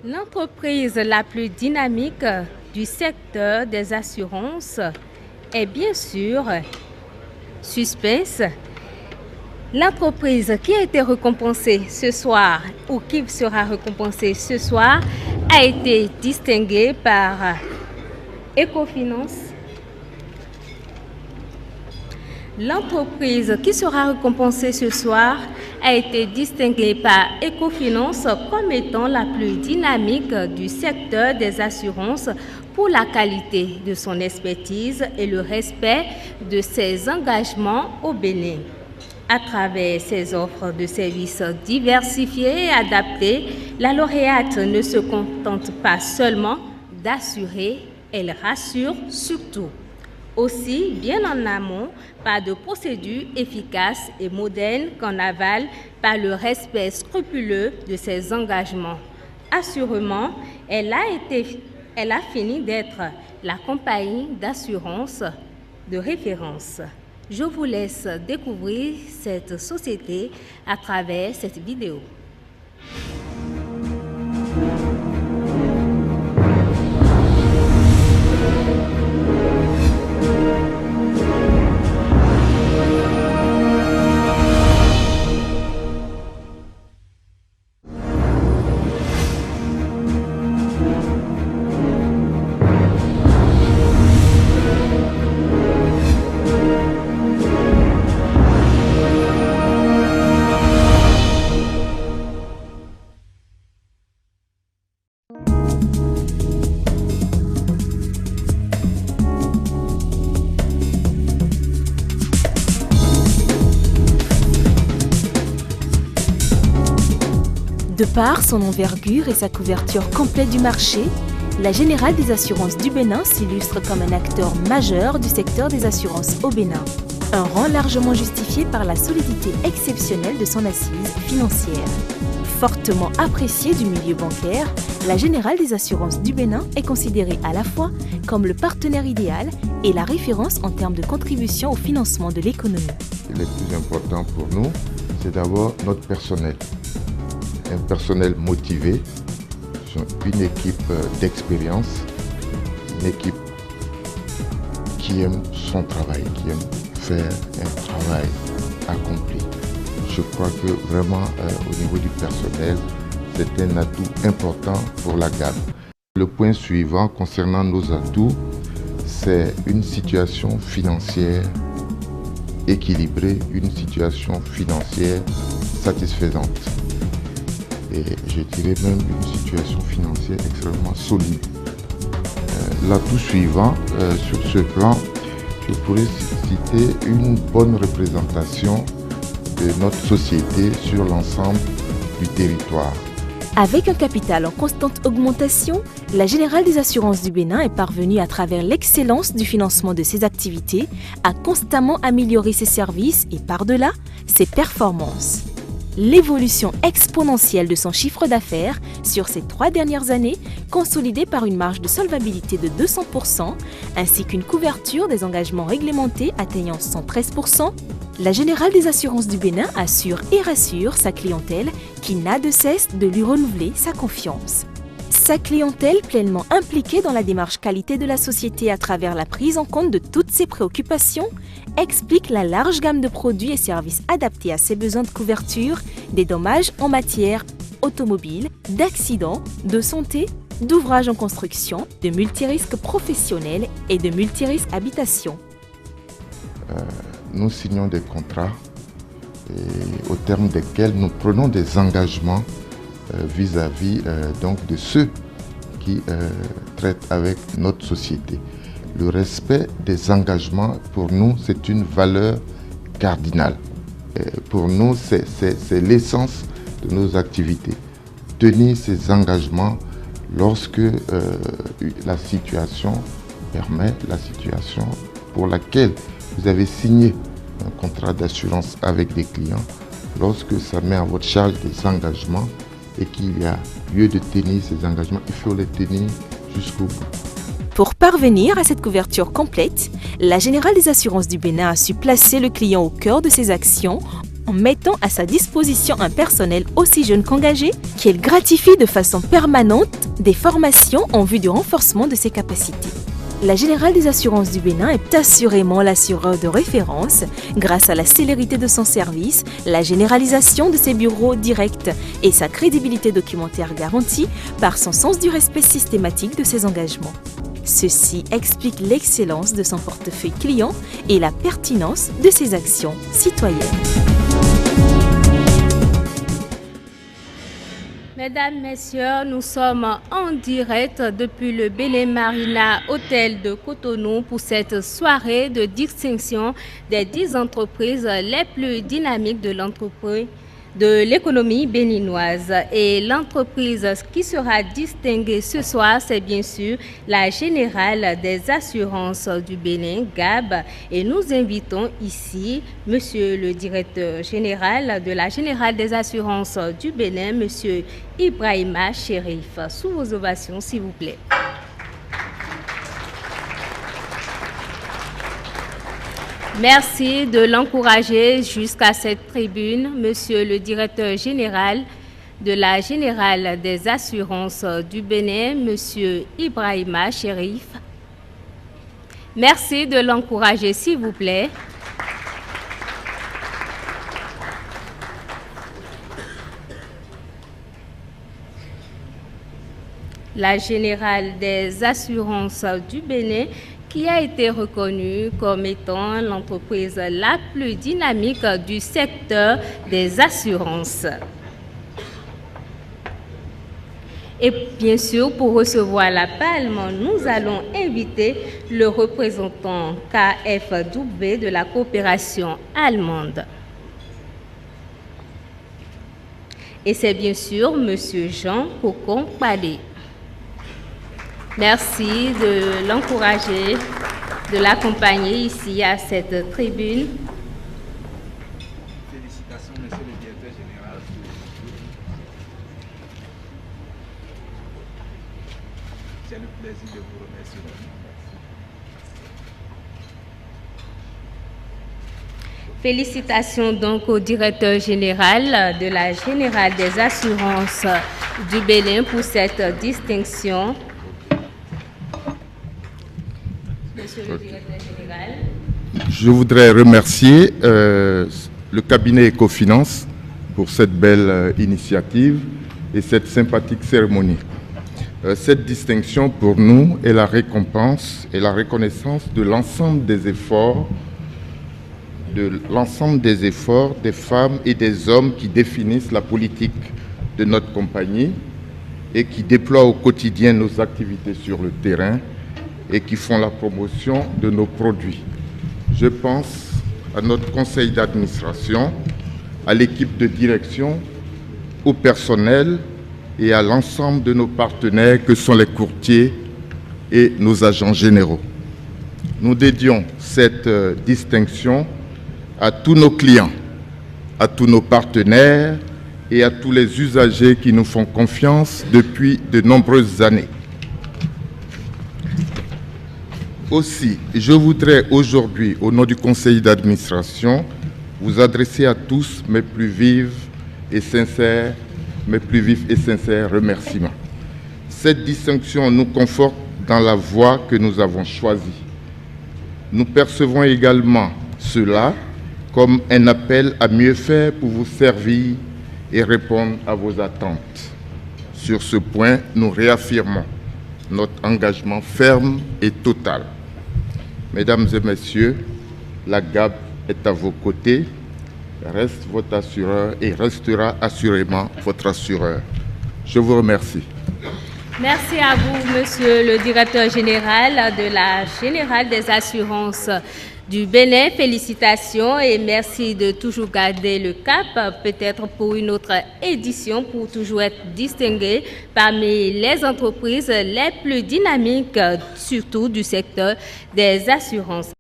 L'entreprise la plus dynamique du secteur des assurances est bien sûr Suspense. L'entreprise qui a été récompensée ce soir ou qui sera récompensée ce soir a été distinguée par Ecofinance. L'entreprise qui sera récompensée ce soir a été distinguée par Ecofinance comme étant la plus dynamique du secteur des assurances pour la qualité de son expertise et le respect de ses engagements au Bénin. À travers ses offres de services diversifiées et adaptées, la lauréate ne se contente pas seulement d'assurer, elle rassure surtout. Aussi, bien en amont, par de procédures efficaces et modernes qu'en aval, par le respect scrupuleux de ses engagements. Assurément, elle a fini d'être la compagnie d'assurance de référence. Je vous laisse découvrir cette société à travers cette vidéo. De par son envergure et sa couverture complète du marché, la Générale des assurances du Bénin s'illustre comme un acteur majeur du secteur des assurances au Bénin. Un rang largement justifié par la solidité exceptionnelle de son assise financière. Fortement appréciée du milieu bancaire, la Générale des assurances du Bénin est considérée à la fois comme le partenaire idéal et la référence en termes de contribution au financement de l'économie. Le plus important pour nous, c'est d'abord notre personnel. Un personnel motivé, une équipe d'expérience, une équipe qui aime son travail, qui aime faire un travail accompli. Je crois que vraiment au niveau du personnel, c'est un atout important pour la gamme. Le point suivant concernant nos atouts, c'est une situation financière équilibrée, une situation financière satisfaisante. Et je dirais même une situation financière extrêmement solide. L'atout suivant, sur ce plan, je pourrais citer une bonne représentation de notre société sur l'ensemble du territoire. Avec un capital en constante augmentation, la Générale des assurances du Bénin est parvenue à travers l'excellence du financement de ses activités à constamment améliorer ses services et par-delà, ses performances. L'évolution exponentielle de son chiffre d'affaires sur ces 3 dernières années, consolidée par une marge de solvabilité de 200%, ainsi qu'une couverture des engagements réglementés atteignant 113%, la Générale des assurances du Bénin assure et rassure sa clientèle qui n'a de cesse de lui renouveler sa confiance. Sa clientèle pleinement impliquée dans la démarche qualité de la société à travers la prise en compte de toutes ses préoccupations explique la large gamme de produits et services adaptés à ses besoins de couverture des dommages en matière automobile, d'accidents, de santé, d'ouvrages en construction, de multirisques professionnels et de multirisques habitation. Nous signons des contrats au terme desquels nous prenons des engagements vis-à-vis donc de ceux qui traitent avec notre société. Le respect des engagements, pour nous, c'est une valeur cardinale. Pour nous, c'est l'essence de nos activités. Tenir ces engagements lorsque la situation permet, la situation pour laquelle vous avez signé un contrat d'assurance avec des clients, lorsque ça met à votre charge des engagements et qu'il y a lieu de tenir ces engagements, il faut les tenir jusqu'au bout. Pour parvenir à cette couverture complète, la Générale des assurances du Bénin a su placer le client au cœur de ses actions en mettant à sa disposition un personnel aussi jeune qu'engagé, qu'il gratifie de façon permanente des formations en vue du renforcement de ses capacités. La Générale des Assurances du Bénin est assurément l'assureur de référence grâce à la célérité de son service, la généralisation de ses bureaux directs et sa crédibilité documentaire garantie par son sens du respect systématique de ses engagements. Ceci explique l'excellence de son portefeuille client et la pertinence de ses actions citoyennes. Mesdames, Messieurs, nous sommes en direct depuis le Bénin Marina Hôtel de Cotonou pour cette soirée de distinction des 10 entreprises les plus dynamiques de l'économie béninoise. Et l'entreprise qui sera distinguée ce soir, c'est bien sûr la Générale des Assurances du Bénin, GAB. Et nous invitons ici Monsieur le Directeur Général de la Générale des Assurances du Bénin, Monsieur Ibrahima Chérif. Sous vos ovations, s'il vous plaît. Merci de l'encourager jusqu'à cette tribune, Monsieur le Directeur Général de la Générale des Assurances du Bénin, Monsieur Ibrahima Chérif. Merci de l'encourager, s'il vous plaît. La Générale des Assurances du Bénin, qui a été reconnue comme étant l'entreprise la plus dynamique du secteur des assurances. Et bien sûr, pour recevoir la palme, nous allons inviter le représentant KfW de la coopération allemande. Et c'est bien sûr M. Jean Cocon-Palé. Merci de l'encourager, de l'accompagner ici à cette tribune. Félicitations, Monsieur le Directeur Général. C'est le plaisir de vous remercier. Félicitations donc au Directeur Général de la Générale des Assurances du Bénin pour cette distinction. Monsieur le Directeur Général. Je voudrais remercier le cabinet Ecofinance pour cette belle initiative et cette sympathique cérémonie. Cette distinction pour nous est la récompense et la reconnaissance de l'ensemble des efforts des femmes et des hommes qui définissent la politique de notre compagnie et qui déploient au quotidien nos activités sur le terrain et qui font la promotion de nos produits. Je pense à notre conseil d'administration, à l'équipe de direction, au personnel et à l'ensemble de nos partenaires que sont les courtiers et nos agents généraux. Nous dédions cette distinction à tous nos clients, à tous nos partenaires et à tous les usagers qui nous font confiance depuis de nombreuses années. Aussi, je voudrais aujourd'hui, au nom du conseil d'administration, vous adresser à tous mes plus vifs et sincères remerciements. Cette distinction nous conforte dans la voie que nous avons choisie. Nous percevons également cela comme un appel à mieux faire pour vous servir et répondre à vos attentes. Sur ce point, nous réaffirmons notre engagement ferme et total. Mesdames et messieurs, la GAB est à vos côtés, reste votre assureur et restera assurément votre assureur. Je vous remercie. Merci à vous, Monsieur le Directeur Général de la Générale des Assurances du Bénin. Félicitations et merci de toujours garder le cap, peut-être pour une autre édition, pour toujours être distingué parmi les entreprises les plus dynamiques, surtout du secteur des assurances.